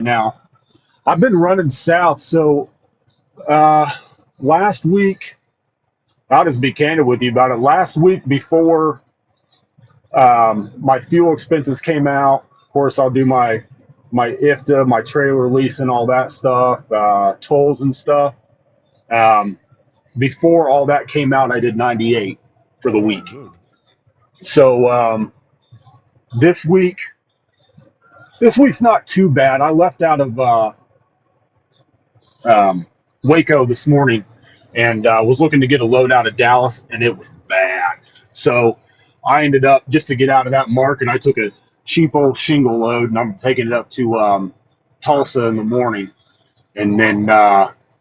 Now, I've been running south. So uh, last week, I'll just be candid with you about it. Last week, before my fuel expenses came out, of course, I'll do my IFTA, my trailer lease, and all that stuff, tolls and stuff. Um, Before all that came out, I did 98 for Oh the wow, week. good. So this week, this week's not too bad. I left out of um, Waco this morning and was looking to get a load out of Dallas, and it was bad. So I ended up, just to get out of that market, I took a cheap old shingle load, and I'm taking it up to Tulsa in the morning, and then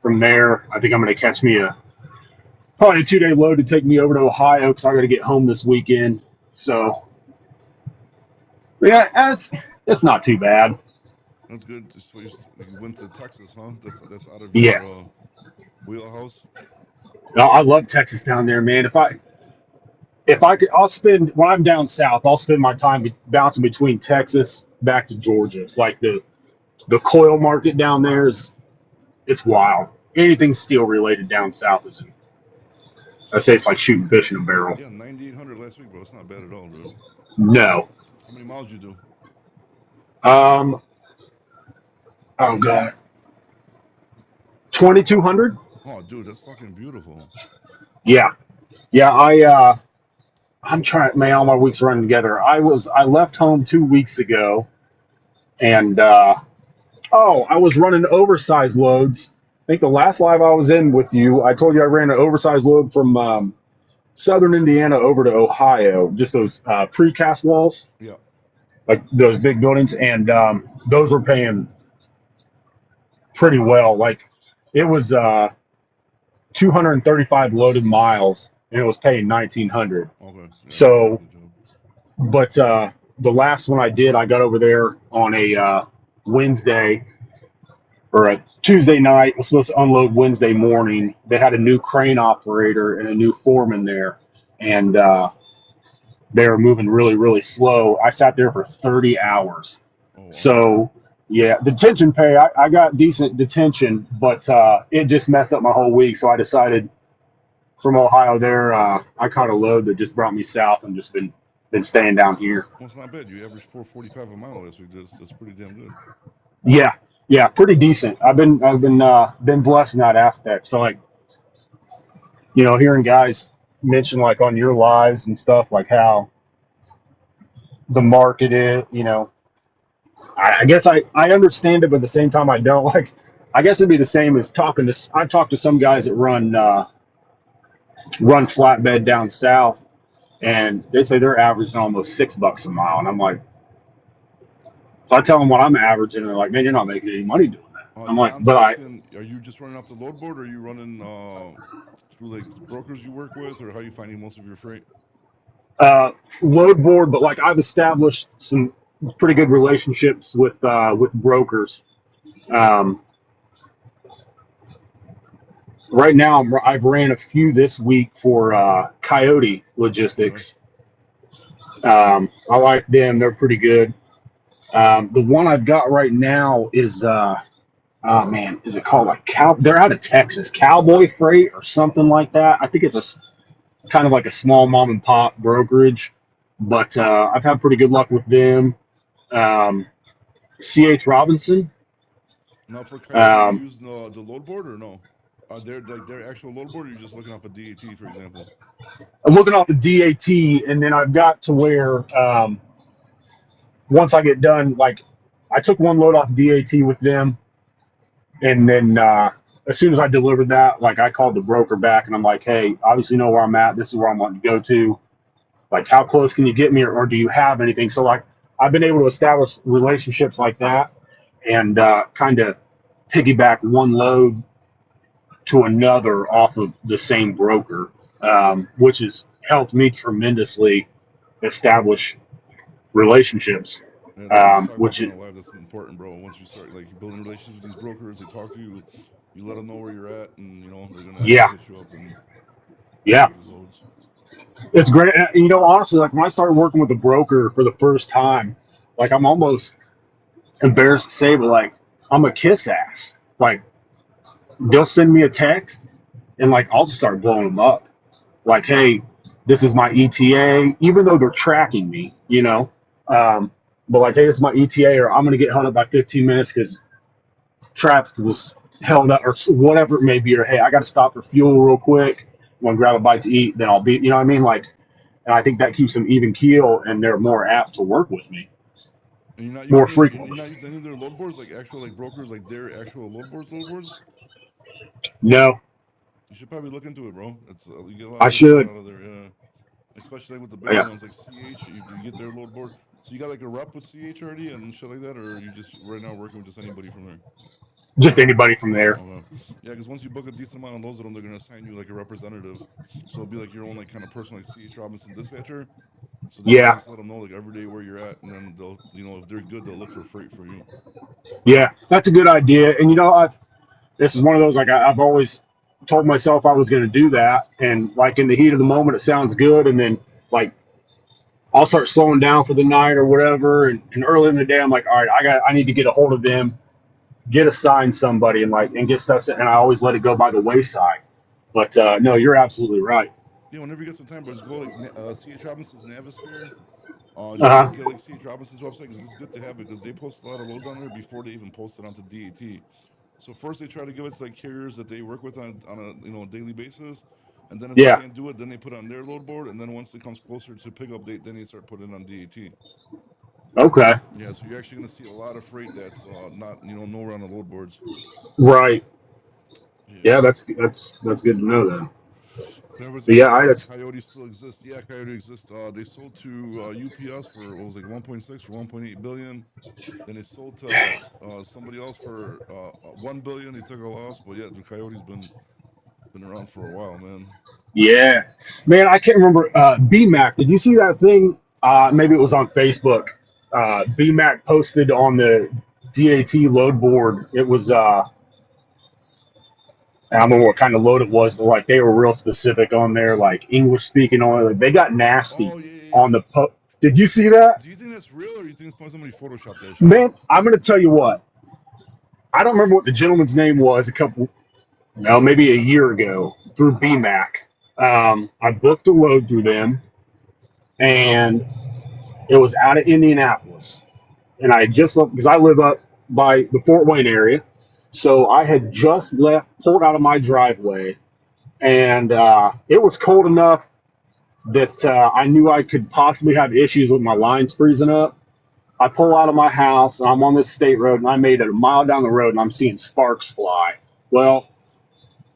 from there, I think I'm going to catch me a probably a 2 day load to take me over to Ohio because I got to get home this weekend. So yeah, it's not too bad. That's good. So you went to Texas, huh? That's out of Yeah, your wheelhouse. I love Texas down there, man. If I could, I'll spend when I'm down south. I'll spend my time bouncing between Texas back to Georgia. Like the coil market down there is it's wild. Anything steel related down south is, I say it's like shooting fish in a barrel. Yeah, 9,800 last week, bro. It's not bad at all, bro. No. How many miles you do? Um. Oh god. 2,200. Oh, dude, that's fucking beautiful. Yeah. Yeah. I'm trying. Man, all my weeks running together. I left home 2 weeks ago, and oh, I was running oversized loads. I think the last live I was in with you, I told you I ran an oversized load from southern Indiana over to Ohio. Just those precast walls, Yeah. like those big buildings, and those were paying pretty well. Like it was 235 loaded miles, and it was paying 1,900. Okay. Yeah, that's a So, good job. but the last one I did, I got over there on a Wednesday or a Tuesday night. Was supposed to unload Wednesday morning. They had a new crane operator and a new foreman there, and they were moving really, really slow. I sat there for 30 hours. Oh wow. So, yeah, detention pay, I got decent detention, but it just messed up my whole week. So I decided from Ohio there, I caught a load that just brought me south and just been staying down here. Well, it's not bad. You averaged 445 a mile last week. That's pretty damn good. Yeah, yeah, pretty decent. I've been blessed in that aspect. So like, hearing guys mention like on your lives and stuff like how the market is, I guess I understand it, but at the same time I don't. Like, I guess it'd be the same as talking to. I've talked to some guys that run flatbed down south, and they say they're averaging almost $6 a mile, and I'm like, so I tell them what I'm averaging, and they're like, man, you're not making any money doing that. I'm like, John's but I asking, are you just running off the load board, or are you running through like brokers you work with, or how are you finding most of your freight? uh, load board, but like I've established some pretty good relationships with brokers. Um, right now, I've ran a few this week for Coyote Okay. Logistics. I like them; they're pretty good. The one I've got right now is oh man, is it called like cow? They're out of Texas, Cowboy Freight or something like that. I think it's kind of like a small mom and pop brokerage, but I've had pretty good luck with them. Um, C.H. Robinson. Now for Coyote, you Um, use the load board or no? They're like their actual load board, or you're just looking off a DAT, for example. I'm looking off the DAT, and then I've got to where once I get done, like I took one load off DAT with them, and then as soon as I delivered that, like I called the broker back, and I'm like, hey, obviously you know where I'm at. This is where I'm wanting to go to. Like, how close can you get me, or do you have anything? So like, I've been able to establish relationships like that, and kind of piggyback one load to another off of the same broker, which has helped me tremendously establish relationships. Yeah, that we just talked about Which that is, in a live. That's important, bro. Once you start like building relationships with these brokers, they talk to you, you let them know where you're at, and they're gonna actually yeah, hit you up and yeah, give you loads. it's great. Honestly, like when I started working with a broker for the first time, like I'm almost embarrassed to say, but like I'm a kiss ass. Like they'll send me a text and like I'll start blowing them up. Like, hey, this is my ETA, even though they're tracking me, you know. Um, but like, hey, this is my ETA, or I'm gonna get hung up by 15 minutes because traffic was held up, or whatever it may be, or hey, I got to stop for fuel real quick. Want to grab a bite to eat, then I'll be, you know what I mean? Like, and I think that keeps them even keel, and they're more apt to work with me And you're not more using any, you're frequently. not using any of their load boards, like actual like brokers, like their actual load boards. No, You should probably look into it, bro. It's you get a lot I of good shit should. out of there, yeah. Especially like with the bigger Yeah, ones like CH, you get their load board. So you got like a rep with CH already and shit like that, or you just right now working with just anybody from there? just anybody from there. Oh no, yeah, because once you book a decent amount of loads with them, they're gonna assign you like a representative. So it'll be like your own like kind of person, like CH Robinson dispatcher. So then you can Yeah, just let them know like every day where you're at, and then they'll, you know, if they're good, they'll look for freight for you. yeah, that's a good idea. And you know, this is one of those like I've always told myself I was going to do that, and like in the heat of the moment, it sounds good, and then like I'll start slowing down for the night or whatever, and early in the day, I'm like, all right, I need to get a hold of them, get assigned somebody, and like and get stuff, and I always let it go by the wayside. But no, you're absolutely right. Yeah, whenever you get some time, bro, just go like CH Robinson's Navisphere. Just Uh huh. get like CH Robinson's website because it's good to have it because they post a lot of loads on there before they even post it onto DAT. So first they try to give it to like carriers that they work with on a, you know, daily basis, and then if they Yeah. can't do it, then they put it on their load board, and then once it comes closer to pickup date, then they start putting it on DAT. Okay. Yeah, so you're actually gonna see a lot of freight that's not, you know, nowhere on the load boards. Right. Yeah. Yeah, that's good to know then. Then everyone's But yeah, asking I if just Coyote still exists. Yeah, Coyote exists. They sold to UPS for what was like 1.6 or 1.8 billion. Then they sold to somebody else for 1 billion. They took a loss, but yeah, the Coyote's been around for a while, man. yeah, man, I can't remember. BMAC, did you see that thing? Maybe it was on Facebook. BMAC posted on the DAT load board. It was I don't know what kind of load it was, but like they were real specific on there, like English speaking on it. Like, they got nasty Oh yeah, yeah, on yeah. the Did you see that? Do you think that's real, or you think somebody photoshopped that shit? Man, I'm gonna tell you what. I don't remember what the gentleman's name was. No, maybe a year ago through BMAC. I booked a load through them, and it was out of Indianapolis. And I just left because I live up by the Fort Wayne area. So I had just left, pulled out of my driveway, and it was cold enough that I knew I could possibly have issues with my lines freezing up. I pull out of my house and I'm on this state road, and I made it a mile down the road and I'm seeing sparks fly. Well,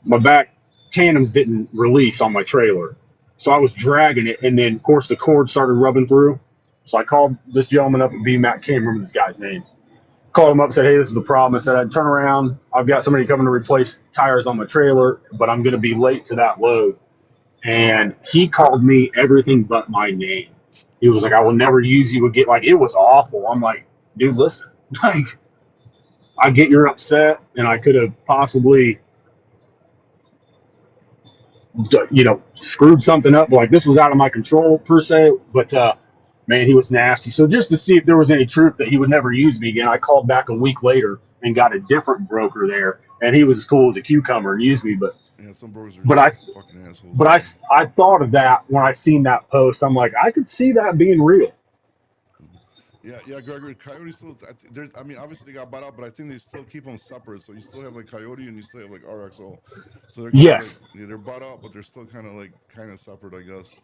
my back tandems didn't release on my trailer. So I was dragging it, and then, of course, the cord started rubbing through. So I called this gentleman up at BMAC, can't remember this guy's name. Called him up, said, hey, this is the problem. I said, I'd turn around. I've got somebody coming to replace tires on my trailer, but I'm going to be late to that load. And he called me everything but my name. He was like, I will never use you again. Like, it was awful. I'm like, dude, listen, like, I get you're upset, and I could have possibly, screwed something up. Like, this was out of my control per se, but man, he was nasty. So just to see if there was any truth that he would never use me again, I called back a week later and got a different broker there, and he was as cool as a cucumber and used me. But Yeah, some brokers are but just I fucking assholes, but man. I thought of that when I seen that post. I'm like, I could see that being real. Mhm. Yeah, yeah, Gregory. Coyote still. I mean, obviously they got bought out, but I think they still keep them separate. So you still have like Coyote and you still have like RXO. So they're kind of like, Yes, yeah, they're bought out, but they're still kind of separate, I guess.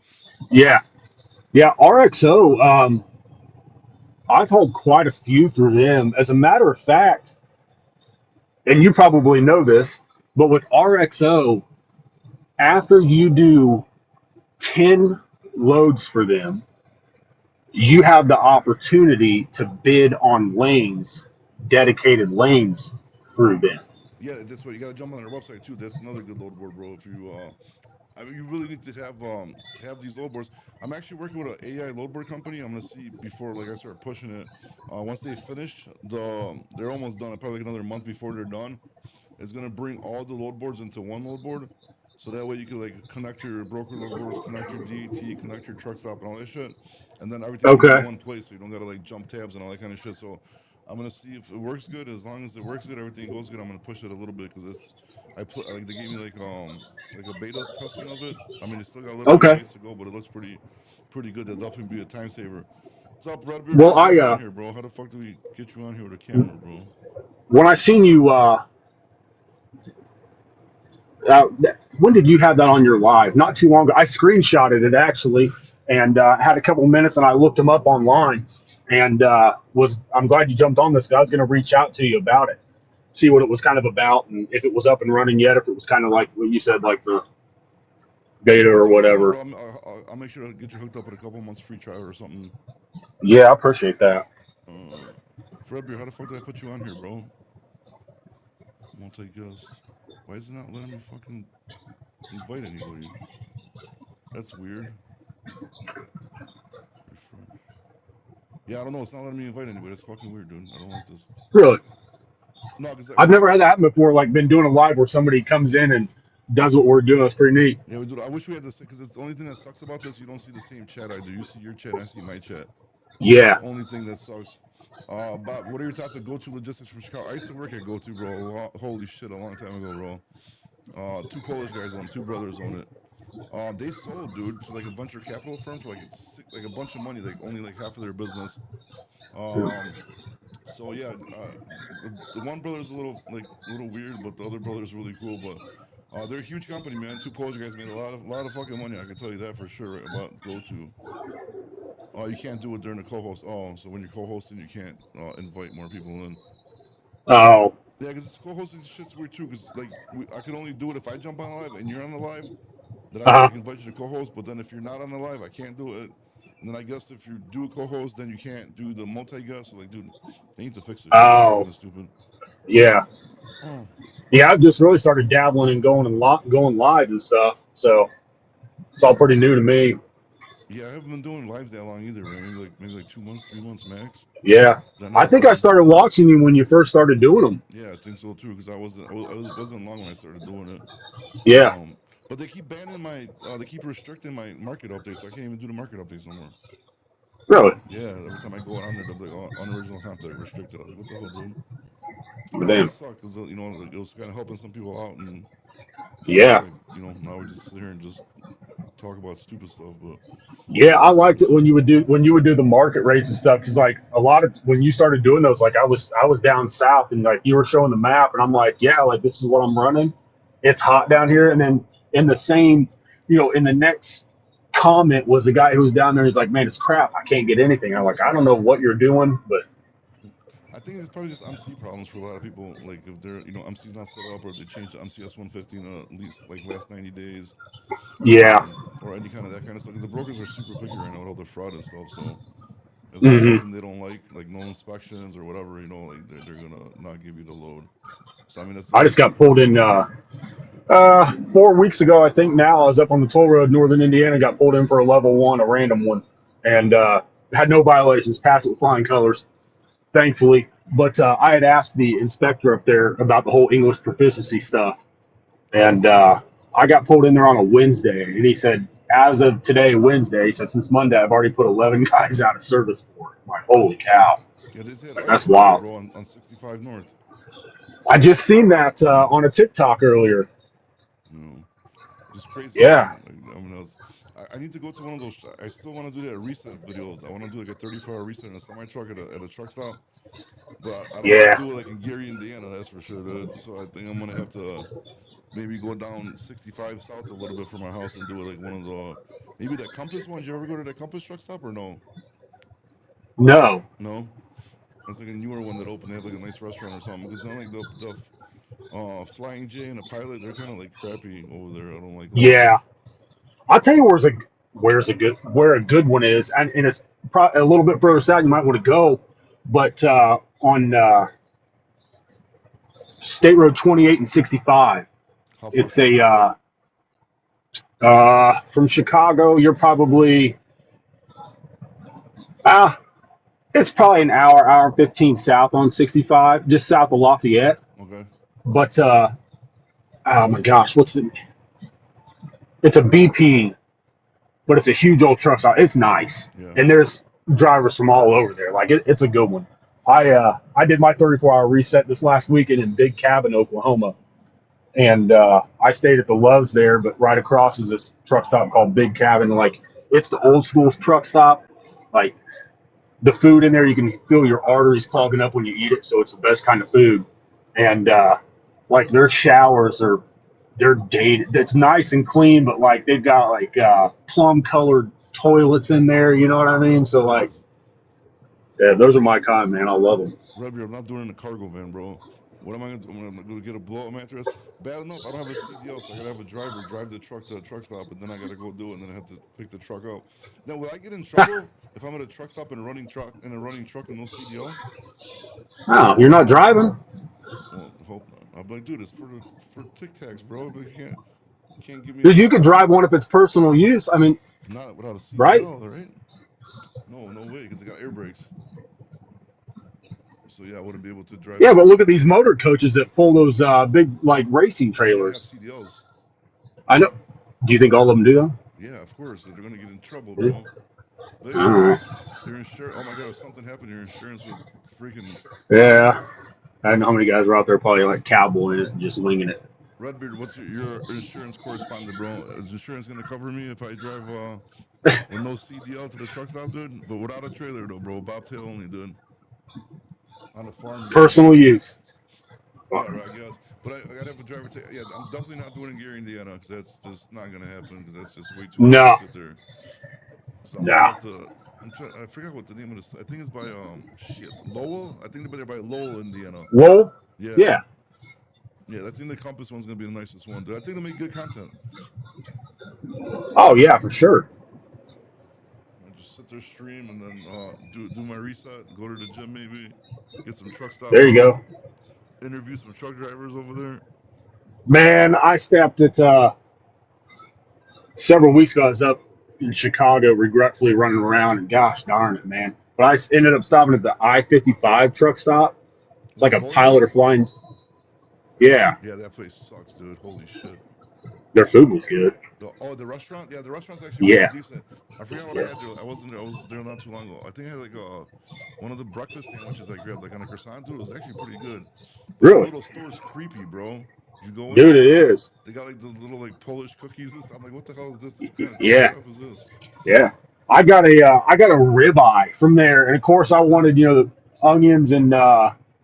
yeah, yeah. RXO. I've hauled quite a few through them. As a matter of fact, and you probably know this, but with RXO, after you do 10 loads for them, you have the opportunity to bid on lanes, dedicated lanes through them. Yeah, that's what you got to jump on their website too. That's another good load board, bro. If you, I mean, you really need to have these load boards. I'm actually working with an AI load board company. I'm gonna see before like I start pushing it. Once they finish they're almost done. Probably like another month before they're done. It's gonna bring all the load boards into one load board, so that way you can like connect your broker load boards, connect your DAT, connect your truck stop, and all that shit, and then everything's gonna be in Okay. one place, so you don't gotta like jump tabs and all that kind of shit. So I'm gonna see if it works good. As long as it works good, everything goes good. I'm gonna push it a little bit because I put like they gave me like a beta testing of it. I mean, it's still got a little bit of Okay. ways to go, but it looks pretty good. That'll definitely be a time saver. What's up, Redbeard? Well, Good to have you on here, bro. How the fuck do we get you on here with a camera, bro? when I seen you, when did you have that on your live? Not too long ago. I screenshotted it actually, and had a couple minutes, and I looked them up online, and I'm glad you jumped on this. 'Cause I was going to reach out to you about it, see what it was kind of about, and if it was up and running yet, if it was kind of like what you said, like the Yeah, beta once or it gets going, whatever. bro, I'll make sure to get you hooked up with a couple months free trial or something. Yeah, I appreciate that. Redbeard, how the fuck did I put you on here, bro? Multi-guest. Why is it not letting me fucking invite anybody? That's weird. Refresh. Yeah, I don't know. It's not letting me invite anybody. That's fucking weird, dude. I don't like this. Really, No, because I've never had that happen before. Like, been doing a live where somebody comes in and does what we're doing. It's pretty neat. yeah, dude, I wish we had this because it's the only thing that sucks about this. You don't see the same chat I do. You see your chat, I see my chat. That's Yeah. the only thing that sucks. Bob, what are your thoughts on GoTo Logistics from Chicago? I used to work at GoTo, bro. Holy shit, a long time ago, bro. Two Polish guys own it, two brothers own it. They sold, dude, to like a venture capital firm for like a bunch of money, like only like half of their business. So yeah, the one brother's a little weird, but the other brother's really cool. But they're a huge company, man. Two Polish guys made a lot of fucking money. I can tell you that for sure about GoTo. Oh, you can't do it during the co-host. Oh, so when you're co-hosting, you can't invite more people in. Oh. Yeah, because co-hosting shit's weird too. Because like I can only do it if I jump on live and you're on the live. Then I can like invite you to co-host. But then if you're not on the live, I can't do it. And then I guess if you do a co-host, then you can't do the multi-guest. So like, dude, they need to fix this shit. It's Oh. kind of stupid. Yeah. Oh. Yeah, I've just really started dabbling and going live and stuff. So it's all pretty new to me. Yeah, I haven't been doing lives that long either, man. Maybe like 2 months, 3 months max. Yeah. I think I started watching you when you first started doing them. Yeah, I think so too. Because I wasn't long when I started doing it. Yeah. But they keep banning they keep restricting my market updates, so I can't even do the market updates no more. Really? Yeah, every time I go on there, they'll be like, unoriginal content restricted. I was like, what the hell, dude? Damn. That sucked because it was kind of helping some people out, and yeah, like, now we just sit here and just talk about stupid stuff. But yeah, I liked it when you would do the market rates and stuff, because like a lot of when you started doing those, like I was down south and like you were showing the map and I'm like, yeah, like this is what I'm running. It's hot down here, and then in the same, in the next comment was the guy who was down there. He's like, man, it's crap. I can't get anything. I'm like, I don't know what you're doing, but I think it's probably just MC problems for a lot of people. Like if they're, MC's not set up, or if they changed to MCS 150 in at least like last 90 days. Yeah. Or any kind of that kind of stuff. Because the brokers are super picky right now with all the fraud and stuff. So if there's something they don't like no inspections or whatever, like they're gonna not give you the load. So I mean, I just got pulled in 4 weeks ago, I think. Now I was up on the toll road, northern Indiana, got pulled in for a level 1, a random one, and had no violations, passed it with flying colors, thankfully. But I had asked the inspector up there about the whole English proficiency stuff, and I got pulled in there on a Wednesday, and he said, as of today, Wednesday, he said, since Monday, I've already put 11 guys out of service for it. I'm like, holy cow. Yeah, they said that's wild. Bro, on 65 North. I just seen that on a TikTok earlier. It's crazy. Yeah. I need to go to one of those. I still want to do that reset video. I want to do like a 34-hour reset in a semi truck at a truck stop. But I don't want to do it like in Gary, Indiana. That's for sure, dude. So I think I'm gonna have to maybe go down 65 south a little bit from my house and do it like one of the maybe that Compass one. Did you ever go to that Compass truck stop or no? No. No. That's like a newer one that opened. They have like a nice restaurant or something. Because then like the Flying J and the Pilot, they're kind of like crappy over there. I don't like. Yeah. I'll tell you where a good one is, and it's probably a little bit further south. You might want to go, but on State Road 28 and 65, it's from Chicago. You're probably it's probably an hour and 15 south on 65, just south of Lafayette. Okay. But oh my gosh, it's a BP, but it's a huge old truck stop. It's nice. Yeah. And there's drivers from all over there. Like it's a good one. I did my 34-hour reset this last weekend in Big Cabin, Oklahoma, and I stayed at the Loves there, but right across is this truck stop called Big Cabin. Like it's the old school truck stop. Like the food in there, you can feel your arteries clogging up when you eat it, so it's the best kind of food. And like their showers are they're dated. It's nice and clean, but like they've got like plum colored toilets in there. You know what I mean? So like, Jeez. yeah, those are my kind, man. I love them. Redbeard, I'm not doing it in a cargo van, bro. What am I gonna do? I'm gonna get a blow up mattress. Bad enough, I don't have a CDL, so I gotta have a driver drive the truck to a truck stop, and then I gotta go do it, and then I have to pick the truck up. Now, will I get in trouble if I'm at a truck stop in a running truck and no CDL? Oh, you're not driving? Well, hope not. I'm like, dude, it's for Tic Tacs, bro. But you can't give me a Dude, you could drive one if it's personal use. I mean, not without a right? CDL, right? No way, because I got air brakes. So yeah, I wouldn't be able to drive. Yeah, but look at these motor coaches that pull those big like racing They have trailers. CDLs. I know. Do you think all of them do that? Yeah, of course. They're gonna get in trouble, bro. But your insurance. Oh my god, if something happened, your insurance would freaking. Yeah. I don't know how many guys are out there probably like cowboying it and just winging it. Redbeard, what's your insurance correspondent, bro? Is insurance gonna cover me if I drive with no CDL to the truck stop, dude? But without a trailer, though, bro. Bobtail only, dude. On a farm. Personal use. Yeah, right, I guess. But I gotta have a driver take. Yeah, I'm definitely not doing it in Gary, Indiana, because that's just not gonna happen. Because that's just way too No. hard to sit there. So I'm No. gonna have to. I forgot what the name of this. I think it's by Lowell. I think they're by Lowell, Indiana. Lowell? Yeah. Yeah. Yeah, I think the Compass one's gonna be the nicest one, dude. I think they make good content. Oh yeah, for sure. I just sit there, stream, and then do my reset. Go to the gym, maybe get some truck stops. There you go. Interview some truck drivers over there. Man, I stepped at several weeks ago. I was up in Chicago, regretfully running around, and gosh darn it, man. But I ended up stopping at the I-55 truck stop. It's like a pilot or flying. Yeah. Yeah, that place sucks, dude. Holy shit. Their food was good. The restaurant? Yeah, the restaurant's actually really decent. I forgot what I had there. I was there not too long ago. I think I had like one of the breakfast sandwiches I grabbed, like on a croissant, dude. It was actually pretty good. Really? The little store's creepy, bro. You go in, dude, it is. They got like the little like Polish cookies and stuff. I'm like, what the hell is this? What kind of stuff is this? Yeah. I got a ribeye from there, and of course I wanted the onions and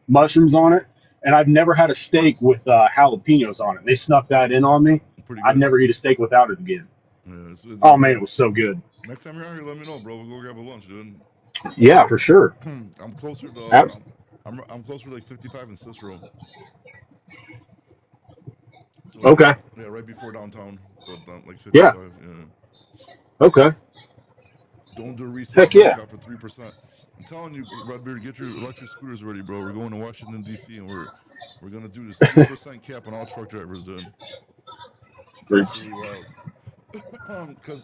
mushrooms on it, and I've never had a steak with jalapenos on it. They snuck that in on me. I'd never eat a steak without it again. Yeah, oh man, it was so good. Next time you're out here, let me know, bro. We'll go grab a lunch, dude. Yeah, for sure. I'm closer to I'm closer to like 55 in Cicero. So, okay. Yeah, right before downtown, but like 55. Yeah. Okay. Don't do a reset. Heck yeah. For 3%. I'm telling you, Redbeard, get your electric scooters ready, bro. We're going to Washington D.C. and we're gonna do this 3% cap on all truck drivers, dude. It's absolutely wild.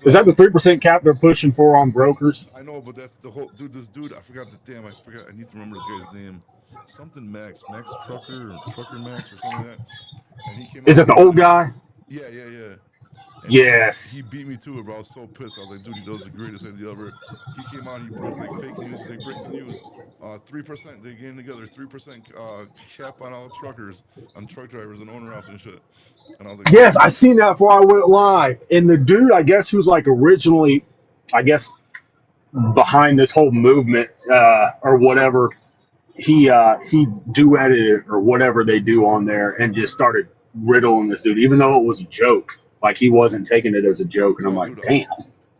Is that the 3% cap they're pushing for on brokers? I know, but that's the whole dude. This dude, I forgot. I need to remember this guy's name. Something Max Trucker or Trucker Max or something like that. And he came. Is it the old guy? Yeah. And yes. He beat me to it, bro. I was so pissed. I was like, dude, he does the greatest idea ever. He came out, he broke like fake news. He's like, breaking news. 3%. They getting together. 3% cap on all truckers, on truck drivers and owner ops and shit. And I was like, yes, I seen that before I went live. And the dude, I guess, who's like originally, behind this whole movement or whatever, he duetted it or whatever they do on there and just started riddling this dude, even though it was a joke. Like he wasn't taking it as a joke, and I'm like, dude, damn.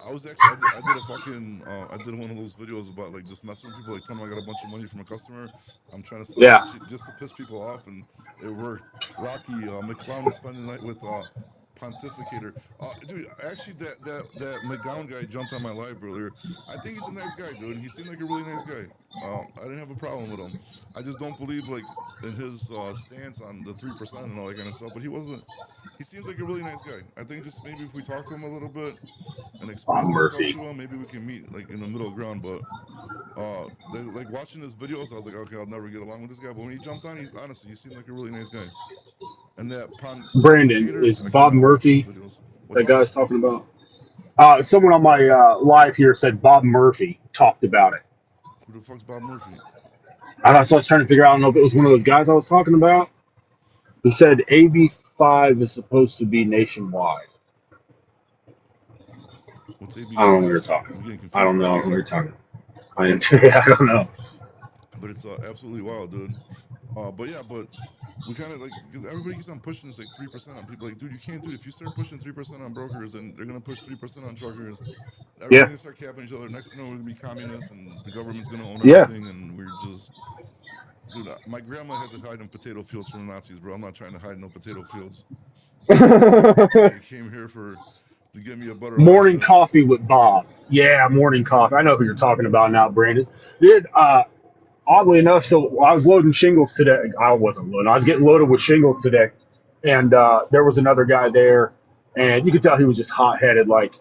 I was actually, I did a fucking, I did one of those videos about like just messing with people, like telling them I got a bunch of money from a customer. I'm trying to sell just to piss people off, and it worked. Rocky McClown is spending the night with Pontificator. Dude, actually, that McGowan guy jumped on my live earlier. I think he's a nice guy, dude. He seemed like a really nice guy. I didn't have a problem with him. I just don't believe like in his stance on the 3% and all that kind of stuff. But he wasn't. He seems like a really nice guy. I think just maybe if we talk to him a little bit and explain some stuff to him, maybe we can meet like in the middle ground. But like watching his videos, I was like, okay, I'll never get along with this guy. But when he jumped on, he seemed like a really nice guy. And that Brandon is Bob Murphy. That guy's talking about. Someone on my live here said Bob Murphy talked about it. Who the fuck's Bob Murphy? So I was trying to figure out. I don't know if it was one of those guys I was talking about who said AB5 is supposed to be nationwide. What's I don't know what AB5? you're talking I'm about. getting I confused don't right know now. what you're talking about. I don't know. But it's absolutely wild, dude. But yeah, but we kind of like 'cause everybody keeps on pushing this like 3% on people. Like, dude, you can't do it. If you start pushing 3% on brokers, then they're gonna push 3% on truckers. Everybody's Yeah, gonna start capping each other. Next thing you know, we're gonna be communists, and the government's gonna own yeah. everything, and we're just, dude. My grandma had to hide in potato fields from the Nazis, bro. I'm not trying to hide in no potato fields. They came here for to give me a better life, Morning dude. coffee with Bob. Yeah, morning coffee. I know who you're talking about now, Brandon. Did oddly enough, so I was loading shingles today. I wasn't loading. I was getting loaded with shingles today, and there was another guy there, and you could tell he was just hot headed, like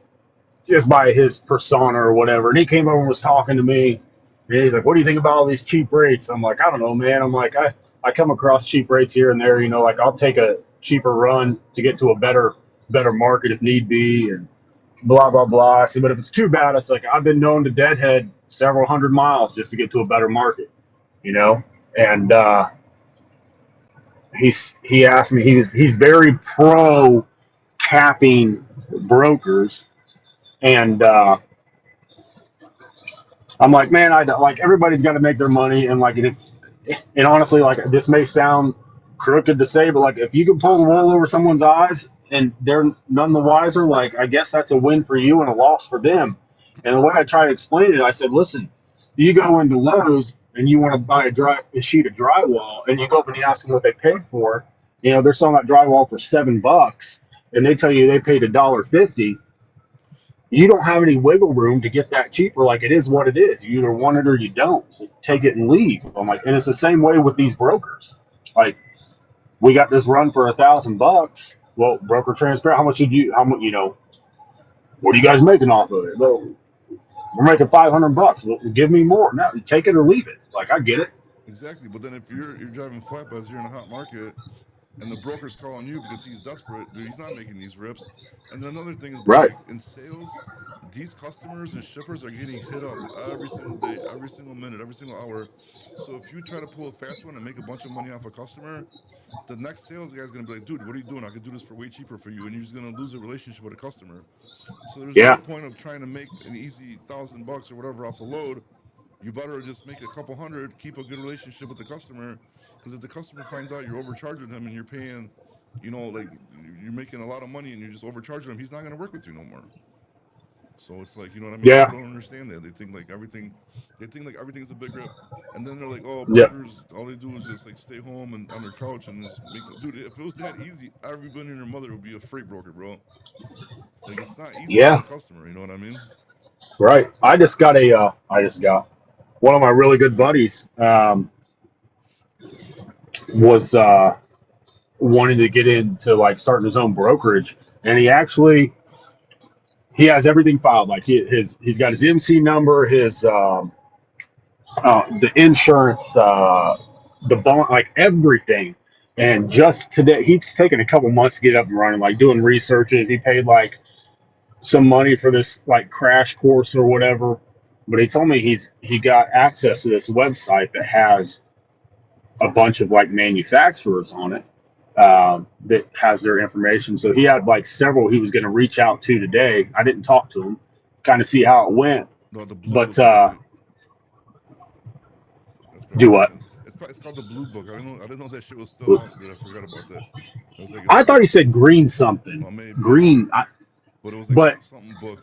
just by his persona or whatever. And he came over and was talking to me, and he's like, "What do you think about all these cheap rates?" I'm like, "I don't know, man." I'm like, I come across cheap rates here and there. Like I'll take a cheaper run to get to a better market if need be, and blah blah blah. I said, but if it's too bad, it's like I've been known to deadhead several hundred miles just to get to a better market, you know. And he asked me, he's very pro capping brokers, and I'm like, man, I like everybody's got to make their money, and like and honestly, like this may sound crooked to say, but like if you can pull the wool over someone's eyes and they're none the wiser, like I guess that's a win for you and a loss for them. And the way I try to explain it, I said, listen, you go into Lowe's and you want to buy a sheet of drywall, and you go up and you ask them what they paid for. They're selling that drywall for $7, and they tell you they paid $1.50. You don't have any wiggle room to get that cheaper. Like it is what it is. You either want it or you don't. So take it and leave. I'm like, and it's the same way with these brokers. Like we got this run for $1,000. Well, broker transparent. How much did you? How much? What are you guys making off of it? Well, we're making $500. Well, give me more. No, take it or leave it. Like I get it. Exactly. But then if you're driving flatbeds, you're in a hot market, and the broker's calling you because he's desperate, dude. He's not making these rips. And then another thing is, bro, Right. like in sales, these customers and shippers are getting hit up every single day, every single minute, every single hour. So if you try to pull a fast one and make a bunch of money off a customer, the next sales guy's gonna be like, dude, what are you doing? I could do this for way cheaper for you, and you're just gonna lose a relationship with a customer. So there's no Yeah. point of trying to make an easy $1,000 or whatever off a load. You better just make a couple hundred, keep a good relationship with the customer, because if the customer finds out you're overcharging him and you're paying, like you're making a lot of money and you're just overcharging him, he's not gonna work with you no more. So it's like, you know what I mean? People Yeah. don't understand that. They think like everything's a big rip. And then they're like, oh, Yeah. brokers, all they do is just like stay home and on their couch and just make, dude, if it was that easy, everybody and their mother would be a freight broker, bro. Like it's not easy being Yeah. a customer, you know what I mean? Right. I just got one of my really good buddies was wanting to get into like starting his own brokerage, and he has everything filed. Like he's got his MC number, his the insurance, the bond, like everything. And just today, he's taken a couple months to get up and running, like doing researches. He paid like some money for this like crash course or whatever. But he told me he got access to this website that has a bunch of like manufacturers on it, that has their information. So he had like several he was going to reach out to today. I didn't talk to him, kind of see how it went. No, the blue But book probably. That's probably do what what? it is. It's called the blue book. I didn't know that shit was still out, dude. I forgot about that. It was like I thought he said green something. well, maybe, Green. but it was like But something book.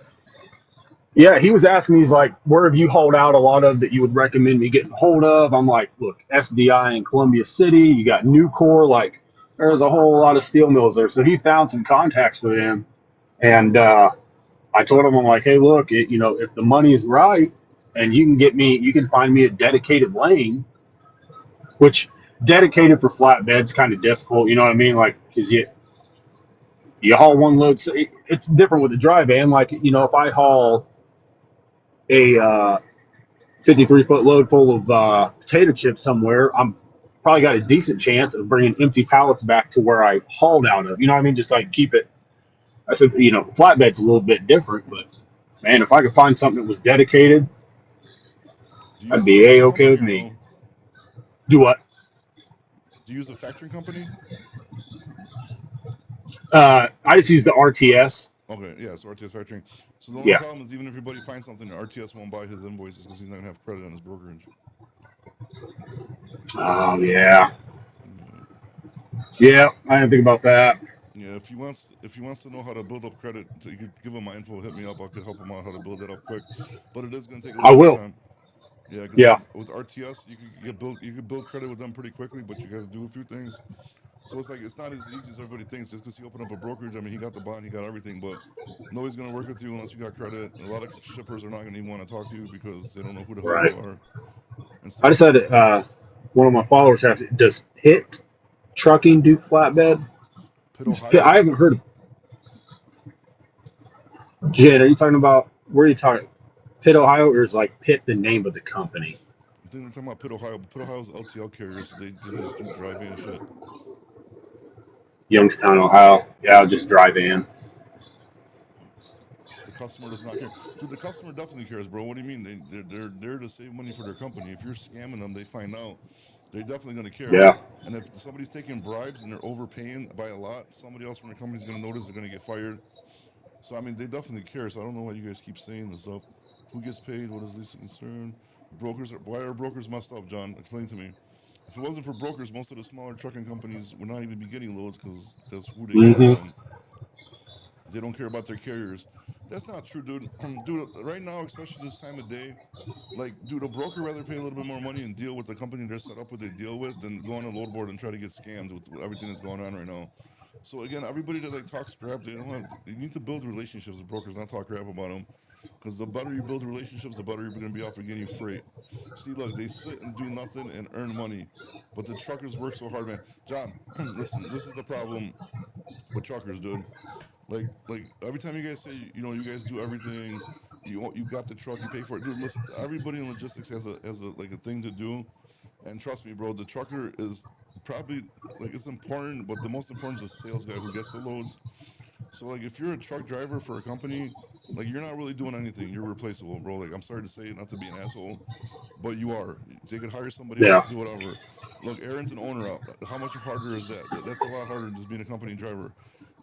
yeah, he was asking me, he's like, where have you hauled out a lot of that you would recommend me getting hold of? I'm like, look, SDI in Columbia City, you got Nucor, like there's a whole lot of steel mills there. So he found some contacts with him, and I told him, I'm like, hey, look, if the money is right, and you can find me a dedicated lane, which dedicated for flatbeds kind of difficult, you know what I mean? Like, because you haul one load, so it's different with the dry van. Like, if I haul a 53-foot load full of potato chips somewhere, I'm probably got a decent chance of bringing empty pallets back to where I hauled out of. You know what I mean? Just like keep it. I said, flatbed's a little bit different, but man, if I could find something that was dedicated, Do you use that'd a be trucking a okay company with or me. no? Do what? Do you use a factoring company? I just use the RTS. Okay, yeah, so RTS factoring. So the only Yeah. problem is even if your buddy finds something, RTS won't buy his invoices because he's not gonna have credit on his brokerage. Oh yeah. Yeah. Yeah. I didn't think about that. Yeah, if he wants to know how to build up credit, so you could give him my info, hit me up. I could help him out how to build that up quick, but it is gonna take a I little bit of will. time. Yeah, because Yeah. with RTS, you could build credit with them pretty quickly, but you got to do a few things. So it's like it's not as easy as everybody thinks. Just because he opened up a brokerage, I mean, he got the bond, he got everything, but nobody's gonna work with you unless you got credit. A lot of shippers are not gonna even want to talk to you because they don't know who the hell you Right. are and I stuff. just had one of my followers have. Does Pitt Trucking do flatbed? Pitt, I Ohio. haven't heard of Jed. Are you talking about where are you talking? Pitt, Ohio, or is like Pitt the name of the company? I think we're talking about Pitt, Ohio. But Pitt, Ohio's LTL carrier, so they just do dry van shit. Youngstown, Ohio. Yeah, I'll just drive in. The customer does not care, dude. The customer definitely cares, bro. What do you mean? They're there to save money for their company. If you're scamming them, they find out. They're definitely gonna care. Yeah. And if somebody's taking bribes and they're overpaying by a lot, somebody else from the company's gonna notice. They're gonna get fired. So I mean, they definitely care. So I don't know why you guys keep saying this stuff. Who gets paid? What is this concern? Why are brokers messed up, John? Explain to me. If it wasn't for brokers, most of the smaller trucking companies would not even be getting loads because that's who they get it Hmm. from. They don't care about their carriers. That's not true, dude. Dude, right now, especially this time of day, like, dude, a broker rather pay a little bit more money and deal with the company they're set up with, they deal with, than go on a load board and try to get scammed with everything that's going on right now. So again, everybody that like talks crap, they don't have. You need to build relationships with brokers, not talk crap about them. Because the better you build relationships, the better you're going to be off for getting freight. See, look, they sit and do nothing and earn money, but the truckers work so hard, man. John, listen, this is the problem with truckers, dude. Like every time you guys say, you guys do everything, you got the truck, you pay for it, dude. Listen, everybody in logistics has a like a thing to do, and trust me, bro, the trucker is probably like it's important, but the most important is the sales guy who gets the loads. So like if you're a truck driver for a company, like you're not really doing anything. You're replaceable, bro. Like I'm sorry to say it, not to be an asshole, but you are. They could hire somebody else Yeah. to do whatever. Look, Aaron's an owner op. How much harder is that? That's a lot harder than just being a company driver.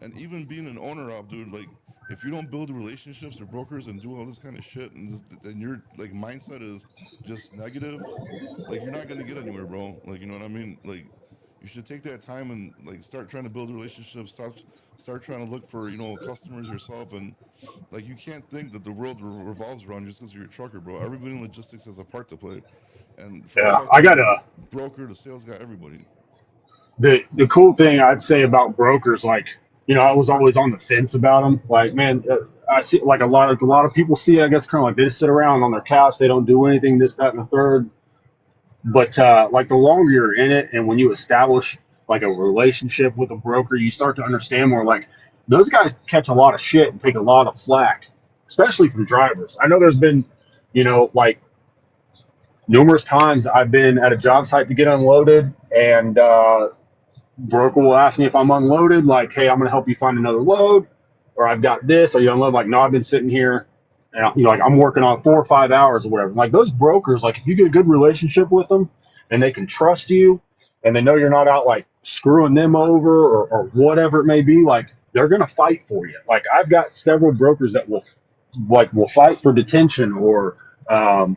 And even being an owner op, dude, like if you don't build relationships with brokers and do all this kind of shit and your like mindset is just negative, like you're not gonna get anywhere, bro. Like you know what I mean? Like you should take that time and like start trying to build relationships. Start trying to look for customers yourself, and like you can't think that the world revolves around you just because you're a trucker, bro. Everybody in logistics has a part to play, and from Yeah. I trucker got to a broker to sales guy, everybody. the cool thing I'd say about brokers, like I was always on the fence about them. Like, man, I see like a lot of people see. I guess kind of like they just sit around on their couch, they don't do anything, this, that, and the third. But like the longer you're in it, and when you establish like a relationship with a broker, you start to understand more. Like those guys catch a lot of shit and take a lot of flack, especially from drivers. I know there's been, like numerous times I've been at a job site to get unloaded, and broker will ask me if I'm unloaded, like, hey, I'm going to help you find another load, or I've got this. Are you unloaded? Like, no, I've been sitting here, and like I'm working on 4 or 5 hours or whatever. Like those brokers, like if you get a good relationship with them, and they can trust you, and they know you're not out like screwing them over or whatever it may be, like they're going to fight for you. Like I've got several brokers that will fight for detention, or um,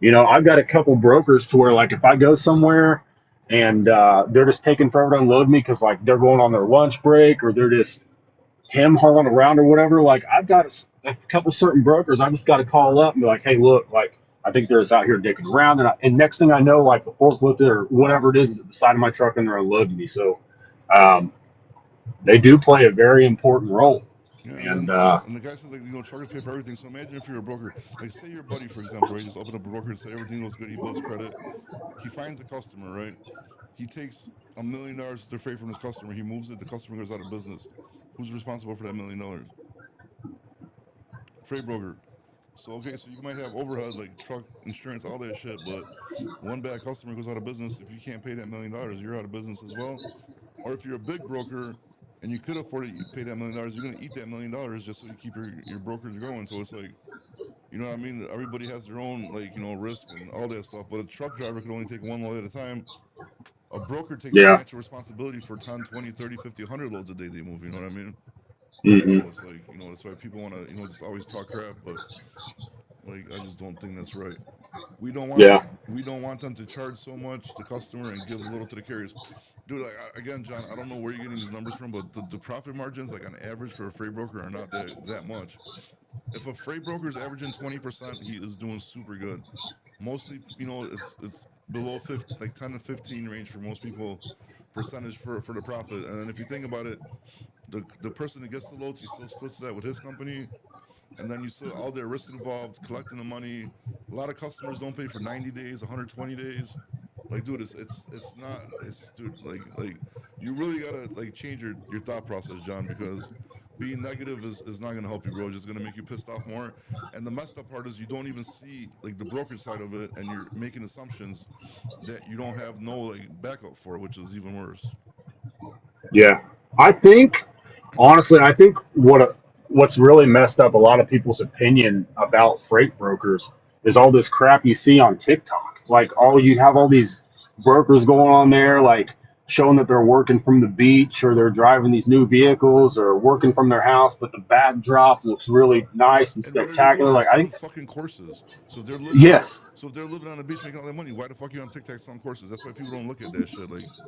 I've got a couple brokers to where like if I go somewhere and they're just taking forever to unload me because like they're going on their lunch break, or they're just him hauling around or whatever. Like I've got a couple certain brokers. I just got to call up and be like, hey, look, like I think they're just out here dicking around, and next thing I know, like the forklift or whatever it is at the side of my truck, and they're unloading me. So um, they do play a very important role. Yeah, and And then and the guy says like truckers pay for everything. So imagine if you're a broker, like say your buddy for example, right? You just open up a broker and say everything goes good. He builds credit. He finds a customer, right? He takes $1 million to freight from his customer. He moves it. The customer goes out of business. Who's responsible for that $1 million? Freight broker. So okay, so you might have overhead like truck insurance, all that shit, but one bad customer goes out of business. If you can't pay that $1 million, you're out of business as well. Or if you're a big broker and you could afford it, you pay that $1 million, you're gonna eat that $1 million just so you keep your brokerage going. So it's like, you know what I mean? Everybody has their own, like, you know, risk and all that stuff. But a truck driver can only take one load at a time. A broker takes Yeah. financial responsibility for 10, 20, 30, 50, 100 loads a day they move. You know what I mean? Hmm. So it's like, you know, that's why people want to, you know, just always talk crap. But like, I just don't think that's right. We don't want Yeah. we don't want them to charge so much to customer and give a little to the carriers. Dude, like, again, John, I don't know where you're getting these numbers from, but the profit margins, like on average for a freight broker, are not that much. If a freight broker is averaging 20%, he is doing super good. Mostly, you know, it's below 50, like 10 to 15 range for most people, percentage for the profit. And then if you think about it, the person that gets the loads, he still splits that with his company, and then you still all their risk involved, collecting the money. A lot of customers don't pay for 90 days, 120 days. Like, dude, it's not, it's dude, like you really gotta like change your thought process, John, because being negative is not gonna help you, bro. It's just gonna make you pissed off more. And the messed up part is you don't even see like the brokerage side of it, and you're making assumptions that you don't have no like backup for, which is even worse. Yeah. I think, honestly, I think what's really messed up a lot of people's opinion about freight brokers is all this crap you see on TikTok. Like, all you have all these brokers going on there, like showing that they're working from the beach or they're driving these new vehicles or working from their house, but the backdrop looks really nice and And what are they spectacular. doing? They're Like, I selling think, fucking courses. So if they're living on yes, so if they're living on the beach making all that money, why the fuck you on TikTok selling courses? That's why people don't look at that shit. Like, so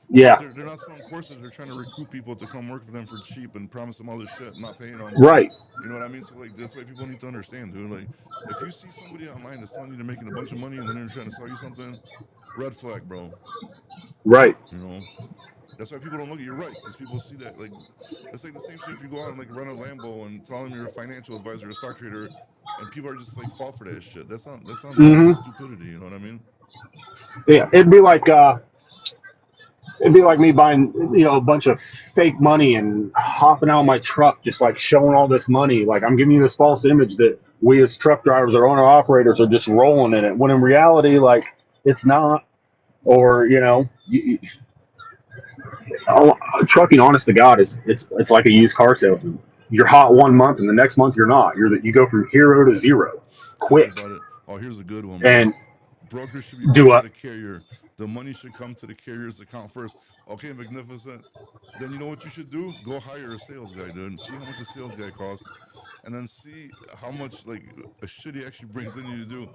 if yeah, they're not selling courses, they're trying to recruit people to come work for them for cheap and promise them all this shit, not paying them. right, You know what I mean? So like that's why people need to understand, dude. Like, if you see somebody online that's telling you they're making a bunch of money and then they're trying to sell you something, red flag, bro. right, You know. That's why people don't look at you right, because people see that like it's like the same shit if you go out and like run a Lambo and tell them you're a financial advisor, a stock trader, and people are just like fall for that shit. That's on them. hmm, That's stupidity. You know what I mean? yeah. It'd be like me buying, a bunch of fake money and hopping out of my truck, just like showing all this money. Like, I'm giving you this false image that we as truck drivers or owner operators are just rolling in it, when in reality, like, it's not. Or, trucking, honest to God, it's like a used car salesman. You're hot one month, and the next month you're not. You go from hero to zero, Tell me quick. about it. Oh, here's a good one, bro. And Brokers should be do paid by a the carrier. The money should come to the carrier's account first. Okay, magnificent. Then you know what you should do? Go hire a sales guy, dude, and see how much a sales guy costs, and then see how much like a shit he actually brings in you to do.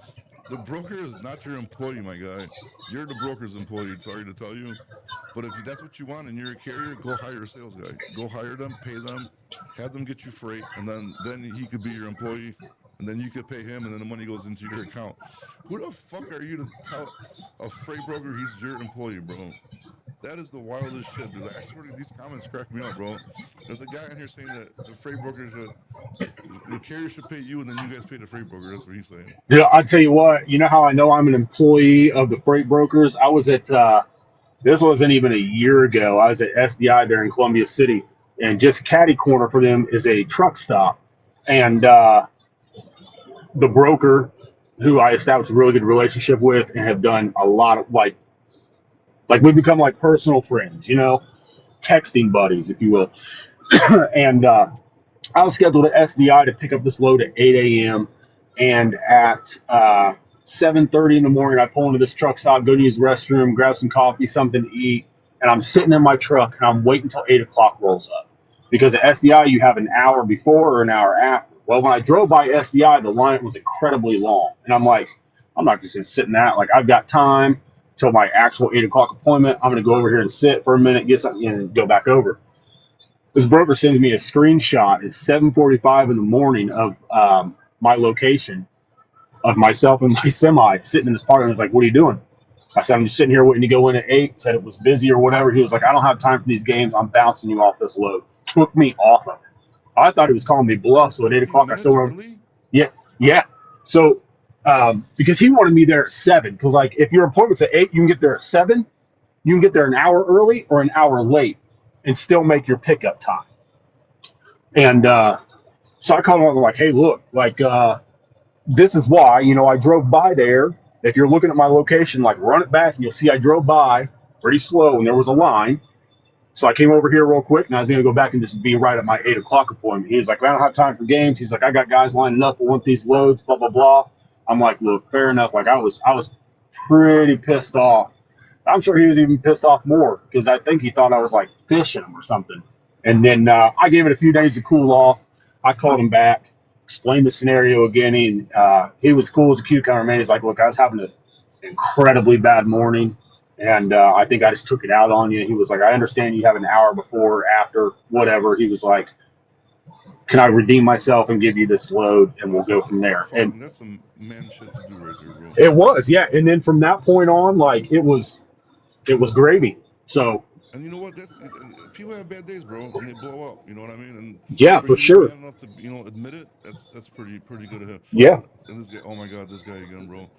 The broker is not your employee, my guy. You're the broker's employee. Sorry to tell you, but if that's what you want and you're a carrier, go hire a sales guy. Go hire them, pay them, have them get you freight, and then he could be your employee, and then you could pay him, and then the money goes into your account. Who the fuck are you to tell a freight broker he's your employee, bro? That is the wildest shit, dude. Like, I swear to these comments crack me up, bro. There's a guy in here saying that the freight broker should, the carrier should pay you, and then you guys pay the freight broker. That's what he's saying. Yeah, I tell you what, you know how I know I'm an employee of the freight brokers? I was at, this wasn't even a year ago. I was at SDI there in Columbia City, and just catty corner for them is a truck stop. And the broker, who I established a really good relationship with and have done a lot of, like we've become like personal friends, texting buddies, if you will. And I was scheduled at SDI to pick up this load at 8 a.m. And at 7:30 in the morning, I pull into this truck stop, go to use the restroom, grab some coffee, something to eat, and I'm sitting in my truck and I'm waiting until 8 o'clock rolls up. Because at SDI, you have an hour before or an hour after. Well, when I drove by SDI, the line was incredibly long. And I'm like, I'm not just going to sit in that. Like, I've got time till my actual 8 o'clock appointment. I'm going to go over here and sit for a minute, get something, and go back over. This broker sends me a screenshot at 7:45 in the morning of my location of myself and my semi sitting in this park. And I was like, "What are you doing?" I said, "I'm just sitting here waiting to go in at 8." Said it was busy or whatever. He was like, "I don't have time for these games. I'm bouncing you off this load." Took me off of it. I thought he was calling me bluff. That's So at 8 15 o'clock, I still minutes wrote, early. yeah, yeah. So because he wanted me there at 7, because like if your appointment's at 8, you can get there at 7. You can get there an hour early or an hour late and still make your pickup time. And so I called him up like, "Hey, look, like this is why, I drove by there. If you're looking at my location, like run it back and you'll see I drove by pretty slow and there was a line. So I came over here real quick, and I was going to go back and just be right at my 8 o'clock appointment. He's like, I don't have time for games. He's like, I got guys lining up. I want these loads, blah, blah, blah. I'm like, look, fair enough. Like, I was pretty pissed off. I'm sure he was even pissed off more because I think he thought I was like fishing him or something. And then I gave it a few days to cool off. I called him back, explained the scenario again. He was cool as a cucumber, man. He's like, look, I was having an incredibly bad morning, and I think I just took it out on you. He was like, I understand you have an hour before, after, whatever. He was like, can I redeem myself and give you this load, and we'll go from there. And That's some man shit to do right there, bro. it was, yeah. And then from that point on, like, it was gravy. So And you know what? People have bad days, bro, and they blow up. You know what I mean? And yeah, for for you to be sure. man enough to admit it, that's pretty good of him. Yeah. And this guy, oh my god, this guy again, bro.